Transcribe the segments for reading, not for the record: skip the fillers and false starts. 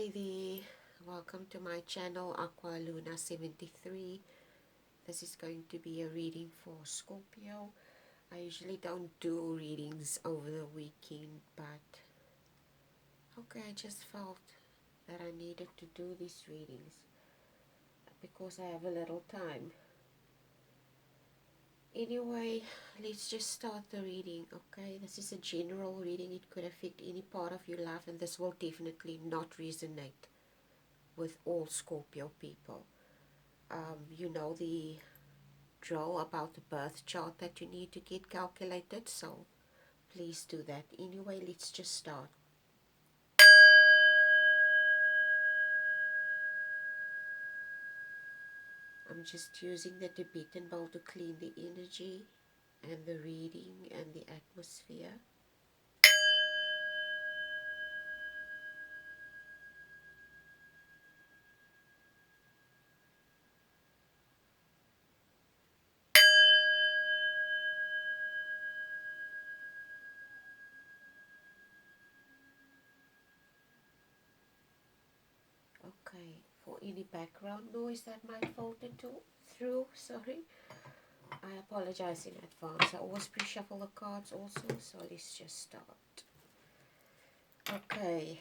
Hi there, welcome to my channel Aqua Luna 73. This is going to be a reading for Scorpio. I usually don't do readings over the weekend, but okay, I just felt that I needed to do these readings because I have a little time. Anyway, let's just start the reading, okay? This is a general reading. It could affect any part of your life, and this will definitely not resonate with all Scorpio people. You know the drill about the birth chart that you need to get calculated, so please do that. Anyway, let's just start. I'm just using the Tibetan bowl to clean the energy and the reading and the atmosphere. Okay, for any background noise that might filter through, I apologize in advance. I always pre-shuffle the cards also, so let's just start. Okay.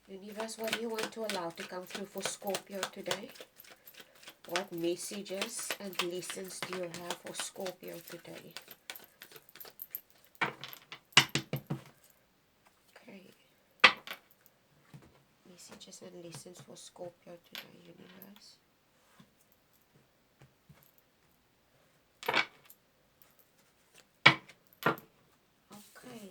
Universe, what do you want to allow to come through for Scorpio today? What messages and lessons do you have for Scorpio today? Okay. Messages and lessons for Scorpio today, universe. Okay.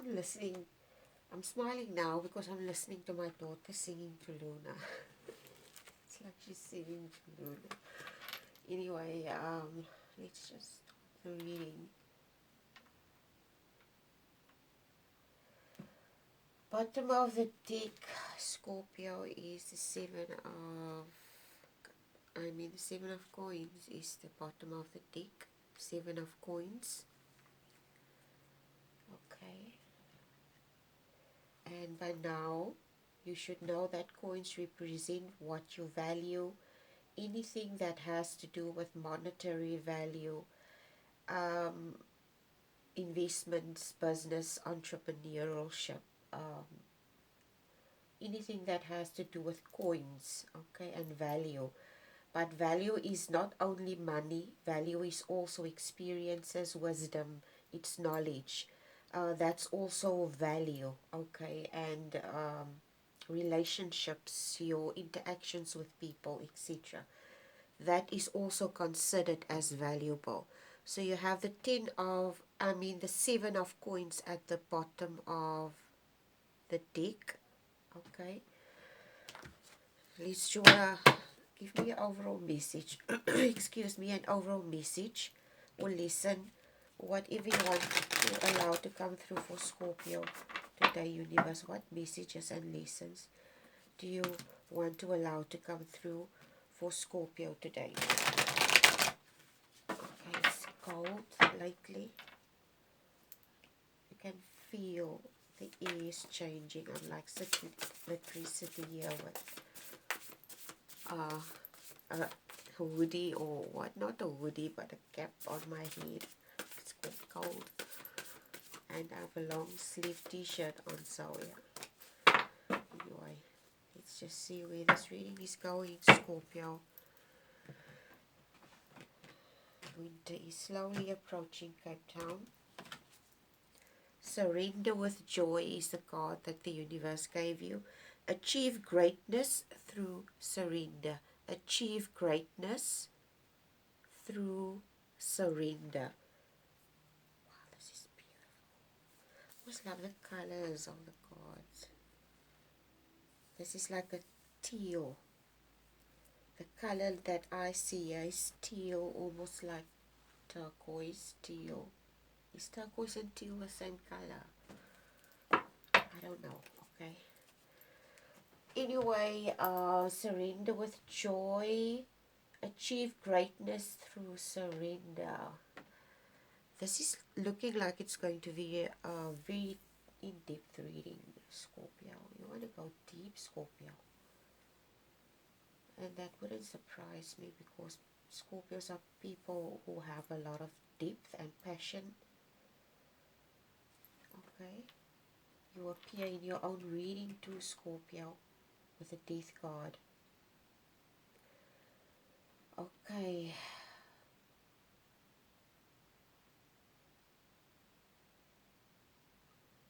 I'm listening. I'm smiling now because I'm listening to my daughter singing to Luna. It's like she's singing to Luna. Anyway, let's just start the reading. Bottom of the deck, Scorpio, is the the Seven of Coins is the bottom of the deck. Seven of Coins. Okay. And by now, you should know that coins represent what you value. Anything that has to do with monetary value, investments, business, entrepreneurship, anything that has to do with coins, okay, and value. But value is not only money, value is also experiences, wisdom, it's knowledge. That's also value, okay, and relationships, your interactions with people, etc. That is also considered as valuable. So you have the the Seven of Coins at the bottom of the deck, okay. Let's do give me an overall message. Excuse me, an overall message or lesson, whatever you want to allow to come through for Scorpio today, universe. What messages and lessons do you want to allow to come through for Scorpio today? Okay, it's cold lately. You can feel the air is changing. I'm like literally sitting here with a hoodie, or what, not a hoodie but a cap on my head. It's quite cold, and I have a long sleeve t-shirt on, so yeah. Anyway, let's just see where this reading is going, Scorpio. Winter is slowly approaching Cape Town. Surrender with joy is the card that the universe gave you. Achieve greatness through surrender. Achieve greatness through surrender. Wow, this is beautiful. I just love the colors of the cards. This is like a teal. The color that I see is teal, almost like turquoise teal. Is turquoise and teal the same color? I don't know. Okay. Anyway, surrender with joy. Achieve greatness through surrender. This is looking like it's going to be a very in-depth reading, Scorpio. You want to go deep, Scorpio. And that wouldn't surprise me because Scorpios are people who have a lot of depth and passion. Okay. You appear in your own reading too, Scorpio, with the Death card. Okay.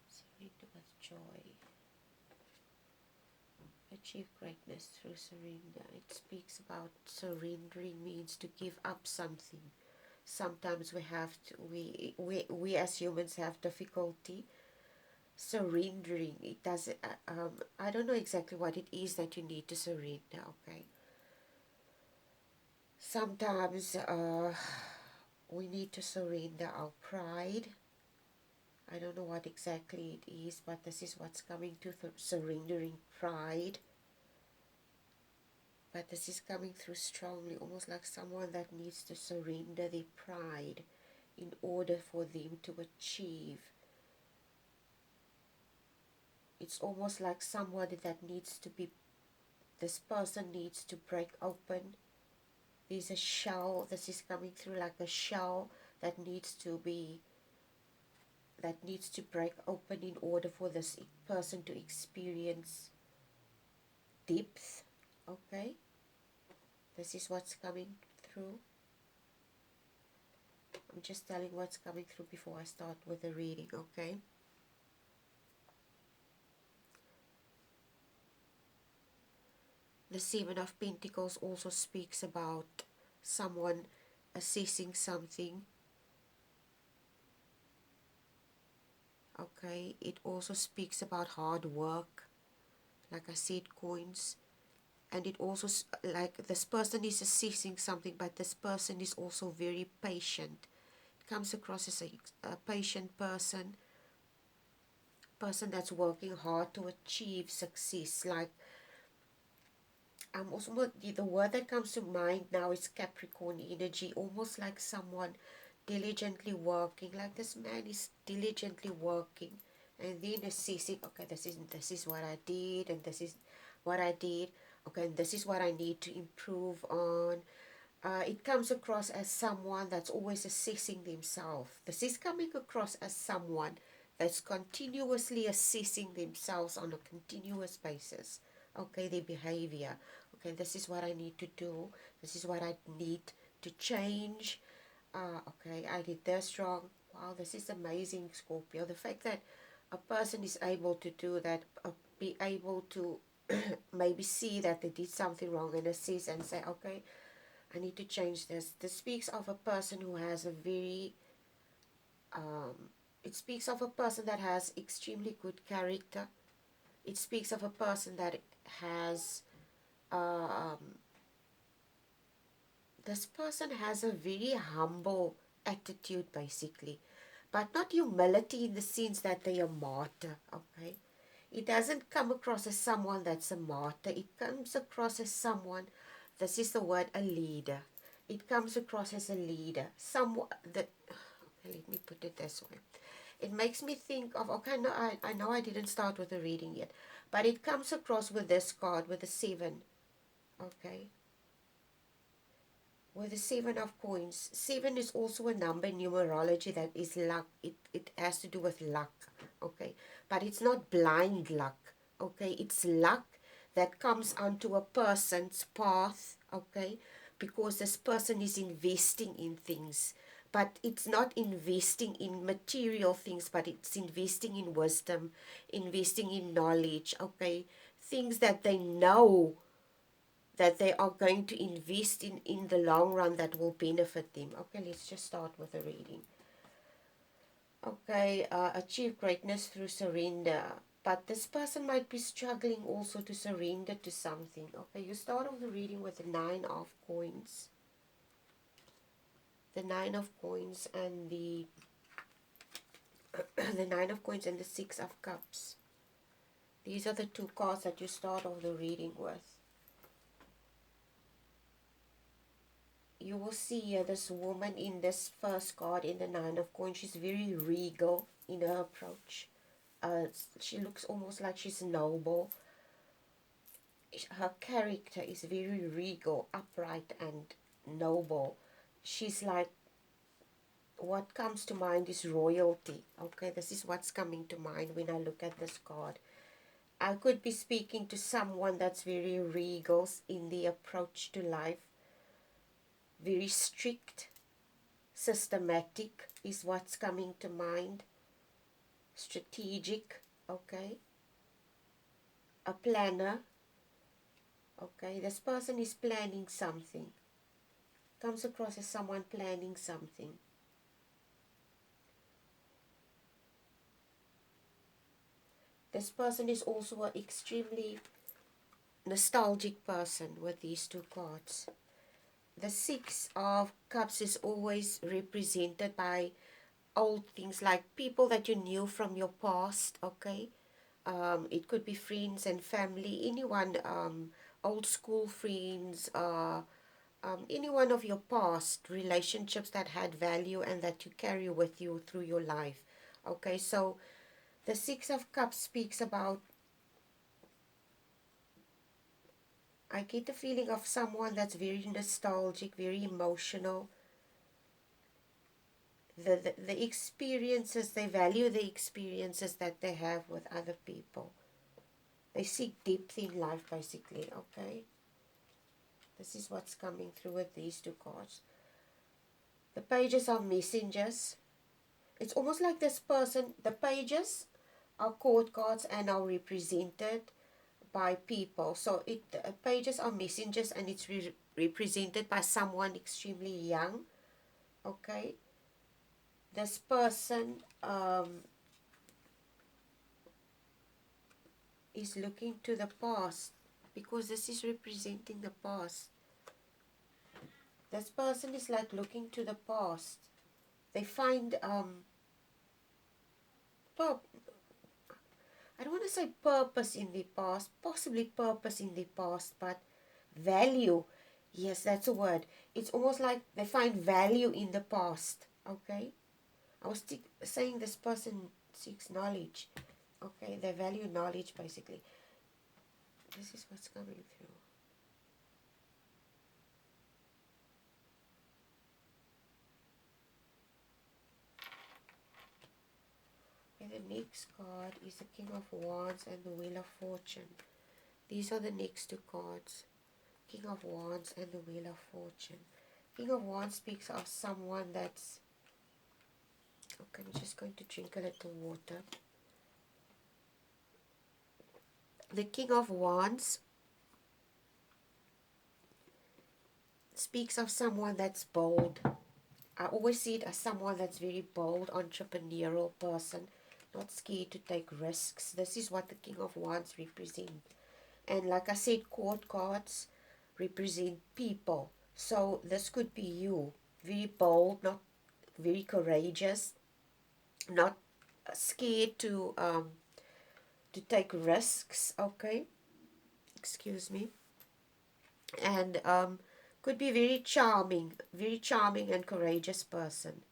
Surrender with joy. Achieve greatness through surrender. It speaks about surrendering means to give up something. Sometimes we have to, we as humans have difficulty surrendering. It doesn't, I don't know exactly what it is that you need to surrender, okay? Sometimes we need to surrender our pride. I don't know what exactly it is, but this is what's coming to surrendering pride. But this is coming through strongly, almost like someone that needs to surrender their pride in order for them to achieve. It's almost like somebody that needs to be, this person needs to break open. There's a shell, this is coming through like a shell that needs to break open in order for this person to experience depth, okay? This is what's coming through. I'm just telling what's coming through before I start with the reading, okay? The Seven of Pentacles also speaks about someone assessing something. Okay, it also speaks about hard work, like I said, coins. And it also, like this person is assessing something, but this person is also very patient. It comes across as a patient person that's working hard to achieve success. Like, also, the word that comes to mind now is Capricorn energy, almost like someone diligently working, like this man is diligently working and then assessing, okay, this is what I did, and this is what I did, okay, and this is what I need to improve on. It comes across as someone that's always assessing themselves. This is coming across as someone that's continuously assessing themselves on a continuous basis. Okay, their behavior. Okay, this is what I need to do. This is what I need to change. Okay, I did this wrong. Wow, this is amazing, Scorpio. The fact that a person is able to do that, be able to maybe see that they did something wrong and assess and say, okay, I need to change this. This speaks of a person who has a very, it speaks of a person that has extremely good character. It speaks of a person that has, this person has a very humble attitude basically. But not humility in the sense that they are martyr, okay? It doesn't come across as someone that's a martyr. It comes across as someone, this is the word, a leader. It comes across as a leader. Someone that, okay, let me put it this way. It makes me think of, okay, no, I know I didn't start with the reading yet, but it comes across with this card, with the 7, okay? With the 7 of coins. 7 is also a number in numerology that is luck. It has to do with luck, okay? But it's not blind luck, okay? It's luck that comes onto a person's path, okay? Because this person is investing in things. but it's not investing in material things, but it's investing in wisdom, investing in knowledge, okay? Things that they know that they are going to invest in the long run that will benefit them. Okay, let's just start with the reading. Okay, achieve greatness through surrender. But this person might be struggling also to surrender to something. Okay, you start off the reading with the 9 of coins. The 9 of coins and the the 9 of coins and the 6 of cups. These are the 2 cards that you start off the reading with. You will see here this woman in this first card in the 9 of coins. She's very regal in her approach. She looks almost like she's noble. Her character is very regal, upright, and noble. She's like, what comes to mind is royalty. Okay, this is what's coming to mind when I look at this card. I could be speaking to someone that's very regal in the approach to life. Very strict, systematic is what's coming to mind. Strategic, okay. A planner, okay. This person is planning something. Comes across as someone planning something. This person is also an extremely nostalgic person with these 2 cards. The 6 of cups is always represented by old things, like people that you knew from your past, okay? It could be friends and family, anyone, old school friends, any one of your past relationships that had value and that you carry with you through your life. Okay, so the 6 of cups speaks about, I get the feeling of someone that's very nostalgic, very emotional. The experiences, they value the experiences that they have with other people. They seek depth in life, basically, okay? This is what's coming through with these 2 cards. The pages are messengers. It's almost like this person, the pages are court cards and are represented by people. So pages are messengers, and it's represented by someone extremely young, okay? This person is looking to the past, because this is representing the past. This person is like looking to the past. They find I don't want to say purpose in the past, possibly purpose in the past, but value, yes, that's a word. It's almost like they find value in the past, okay? I was saying this person seeks knowledge, okay? They value knowledge, basically. This is what's coming through. Okay, the next card is the King of Wands and the Wheel of Fortune. These are the next 2 cards. King of Wands and the Wheel of Fortune. King of Wands speaks of someone that's... Okay, I'm just going to drink a little water. The King of Wands speaks of someone that's bold. I always see it as someone that's very bold, entrepreneurial person, not scared to take risks. This is what the King of Wands represents. And like I said, court cards represent people. So this could be you. Very bold, not very courageous, not scared to take risks, okay? Excuse me. And could be very charming and courageous person.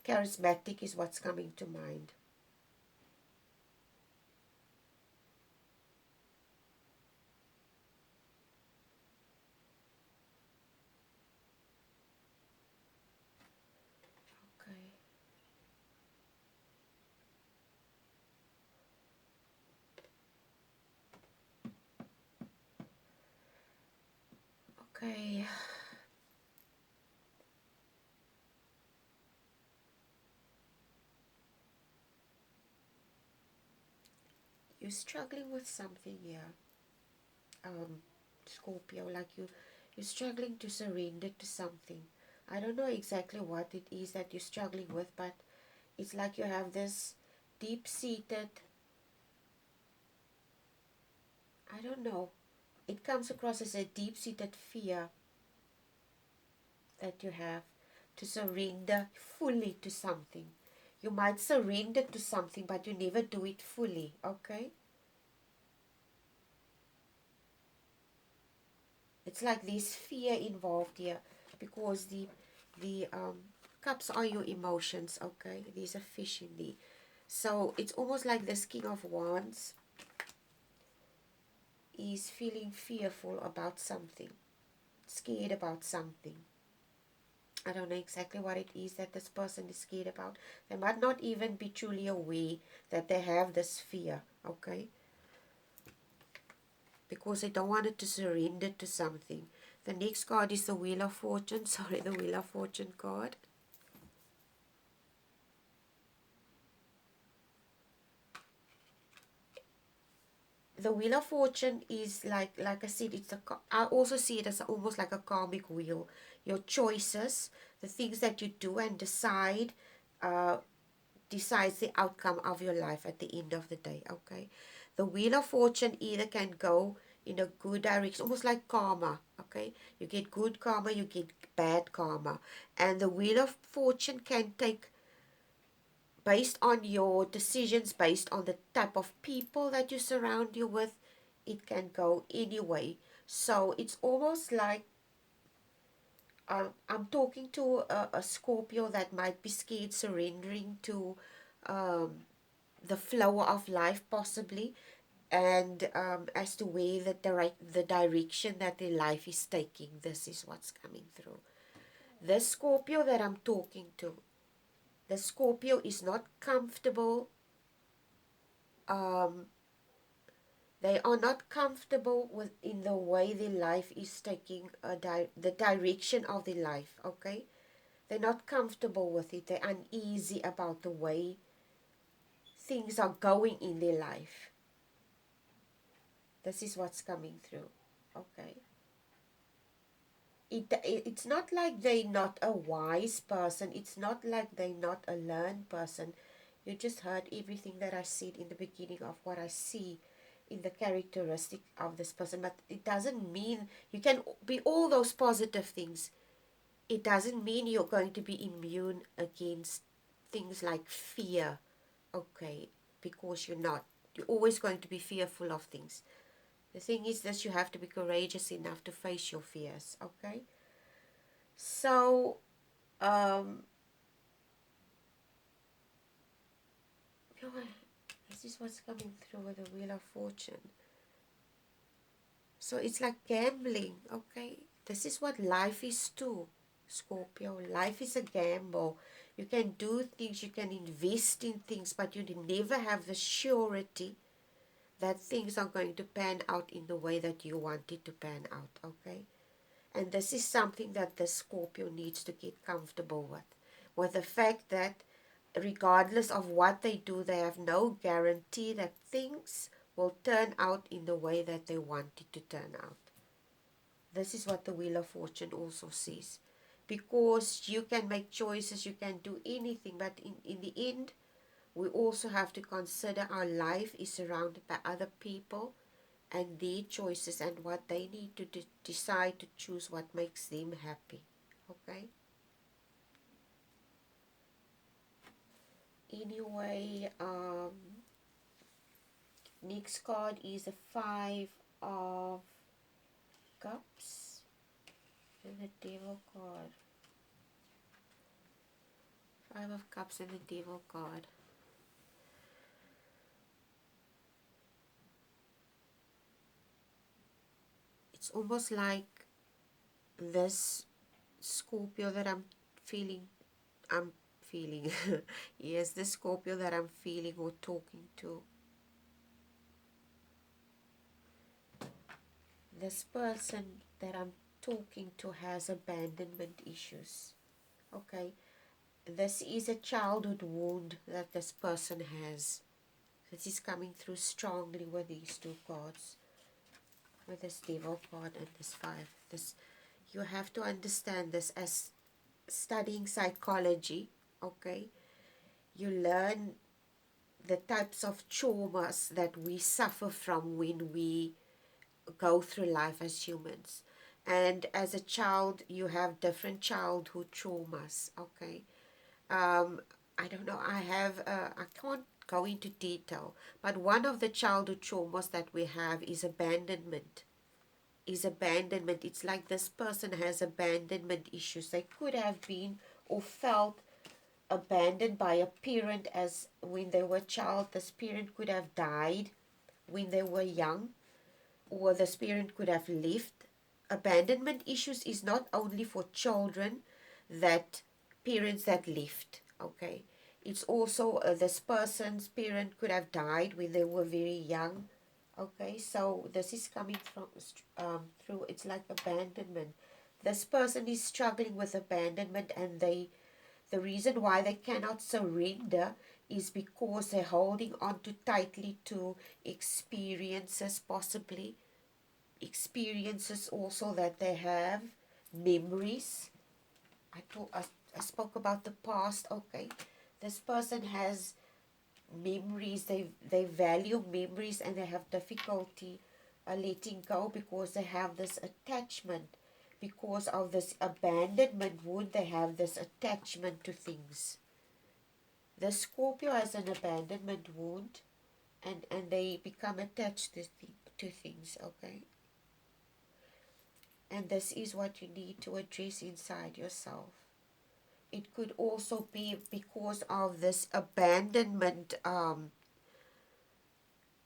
Charismatic is what's coming to mind. Okay. Okay. You're struggling with something here, Scorpio, like you're struggling to surrender to something. I don't know exactly what it is that you're struggling with, but it's like you have this deep-seated, I don't know, it comes across as a deep-seated fear that you have to surrender fully to something. You might surrender to something, but you never do it fully, okay? It's like there's fear involved here because the cups are your emotions, okay? There's a fish in there. So it's almost like this King of Wands is feeling fearful about something, scared about something. I don't know exactly what it is that this person is scared about. They might not even be truly aware that they have this fear, okay? Because they don't want it to surrender to something. The next card is the Wheel of Fortune. Sorry, the Wheel of Fortune card. The Wheel of Fortune is like I said, I also see it as almost like a karmic wheel. Your choices, the things that you do and decide, uh, decides the outcome of your life at the end of the day, okay? The Wheel of Fortune either can go in a good direction, almost like karma, okay? You get good karma, you get bad karma. And the Wheel of Fortune can take, based on your decisions, based on the type of people that you surround you with, it can go anyway. So it's almost like I'm talking to a Scorpio that might be scared surrendering to um, the flow of life possibly, and as to where the direction that their life is taking. This is what's coming through. The Scorpio that I'm talking to, the Scorpio is not comfortable. um, they are not comfortable with in the way their life is taking, the direction of their life, okay? They're not comfortable with it. They're uneasy about the way things are going in their life. This is what's coming through, okay? It's not like they're not a wise person. It's not like they're not a learned person. You just heard everything that I said in the beginning of what I see in the characteristic of this person. But it doesn't mean you can be all those positive things. It doesn't mean you're going to be immune against things like fear, okay? Because you're not. You're always going to be fearful of things. The thing is that you have to be courageous enough to face your fears, okay? So, um, this is what's coming through with the Wheel of Fortune. So it's like gambling, okay? This is what life is too, Scorpio. Life is a gamble. You can do things, you can invest in things, but you never have the surety that things are going to pan out in the way that you want it to pan out, okay? And this is something that the Scorpio needs to get comfortable with the fact that regardless of what they do, they have no guarantee that things will turn out in the way that they want it to turn out. This is what the Wheel of Fortune also says. Because you can make choices, you can do anything, but in the end, we also have to consider our life is surrounded by other people and their choices and what they need to decide to choose what makes them happy. Okay? Anyway, next card is the Five of Cups and the Devil card. Five of Cups and the Devil card. It's almost like this Scorpio that I'm feeling. Yes, this Scorpio that I'm feeling or talking to. This person that I'm talking to has abandonment issues. Okay, this is a childhood wound that this person has. This is coming through strongly with these two cards, with this devil card and this five. This, you have to understand this as studying psychology. Okay, you learn the types of traumas that we suffer from when we go through life as humans. And as a child, you have different childhood traumas. Okay, I don't know, I can't go into detail, but one of the childhood traumas that we have is abandonment. It's like this person has abandonment issues. They could have been or felt abandoned by a parent as when they were a child. This parent could have died when they were young, or this parent could have left. Abandonment issues is not only for children, that parents that left. Okay, it's also this person's parent could have died when they were very young. Okay, so this is coming from through, it's like abandonment. This person is struggling with abandonment, and the reason why they cannot surrender is because they're holding on too tightly to experiences, possibly experiences also that they have, memories. I spoke about the past. Okay, this person has memories. They value memories, and they have difficulty letting go because they have this attachment. Because of this abandonment wound, they have this attachment to things. The Scorpio has an abandonment wound, and they become attached to things. Okay, and this is what you need to address inside yourself. It could also be because of this abandonment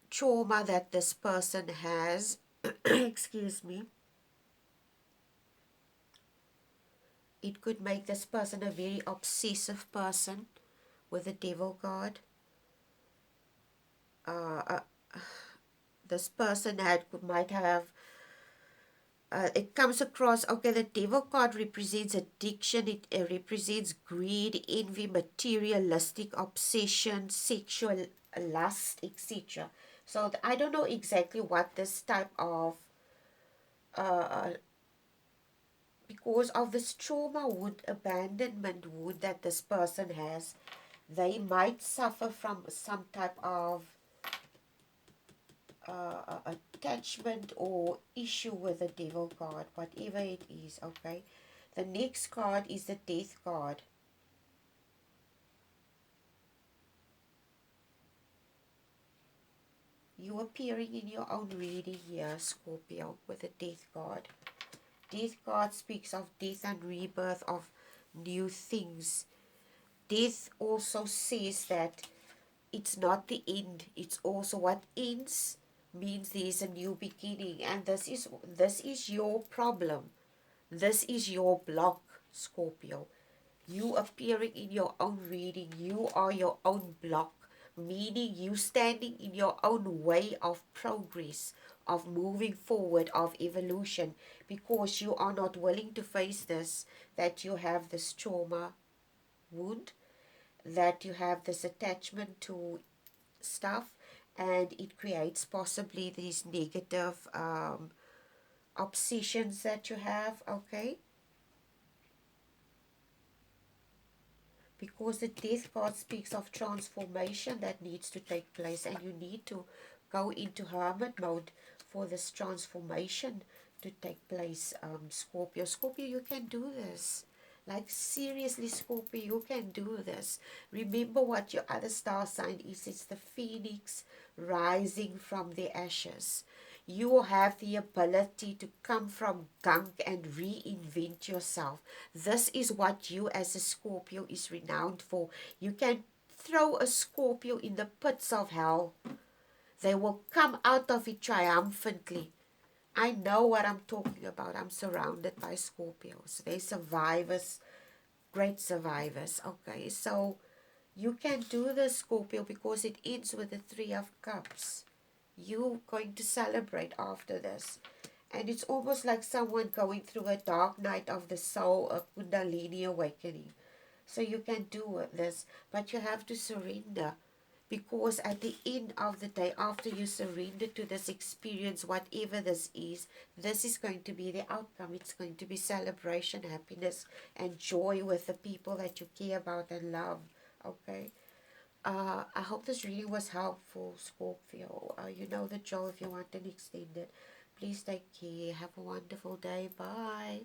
trauma that this person has. Excuse me. It could make this person a very obsessive person with the devil card. This person might have it comes across, okay, the devil card represents addiction. It represents greed, envy, materialistic obsession, sexual lust, etc. So I don't know exactly what this type of because of this trauma wound, abandonment wound that this person has, they might suffer from some type of attachment or issue with the devil card, whatever it is. Okay, the next card is the death card. You appearing in your own reading here, Scorpio, with the death card. Death card speaks of death and rebirth, of new things. Death also says that it's not the end, it's also what ends means there's a new beginning, and this is your problem. This is your block, Scorpio. You appearing in your own reading, you are your own block, meaning you standing in your own way of progress, of moving forward, of evolution, because you are not willing to face this, that you have this trauma wound, that you have this attachment to stuff, and it creates possibly these negative obsessions that you have. Okay, because the death card speaks of transformation that needs to take place, and you need to go into hermit mode for this transformation to take place. Scorpio, you can do this. Like, seriously, Scorpio, you can do this. Remember what your other star sign is. It's the phoenix rising from the ashes. You have the ability to come from gunk and reinvent yourself. This is what you as a Scorpio is renowned for. You can throw a Scorpio in the pits of hell. They will come out of it triumphantly. I know what I'm talking about. I'm surrounded by Scorpios. They're survivors, great survivors. Okay, so you can do this, Scorpio, because it ends with the Three of Cups. You're going to celebrate after this. And it's almost like someone going through a dark night of the soul, a Kundalini awakening. So you can do this, but you have to surrender. Because at the end of the day, after you surrender to this experience, whatever this is going to be the outcome. It's going to be celebration, happiness, and joy with the people that you care about and love. Okay? I hope this reading was helpful, Scorpio. You know the drill if you want an extended. Please take care. Have a wonderful day. Bye.